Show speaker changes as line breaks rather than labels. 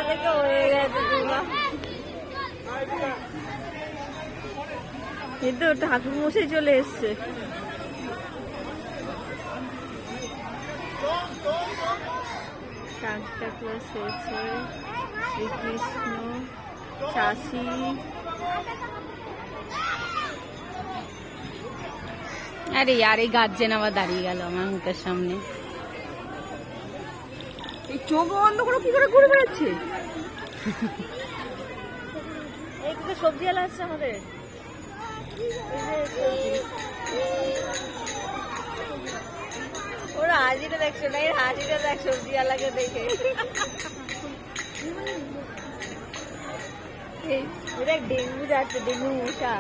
থেকে হয়ে গেছে পুরো। এই তো ঠাকুর মশাই চলে এসছে। সান্তা ক্লজ এসেছে, শ্রীকৃষ্ণ, চাষি। আরে यार এই গার্জেন আবার দাঁড়িয়ে গেল আমার মুখের সামনে। এই চোখ বন্ধ করে কি করে ঘুরে বেড়াচ্ছে? এই তো সবজি আলা আসছে আমাদের। ওরা হাজিটা দেখছো না, এর হাজিটা দেখ সবজি আলাকে দেখে। এই দেখ ডেঙ্গু যাচ্ছে, ডেঙ্গু মশা।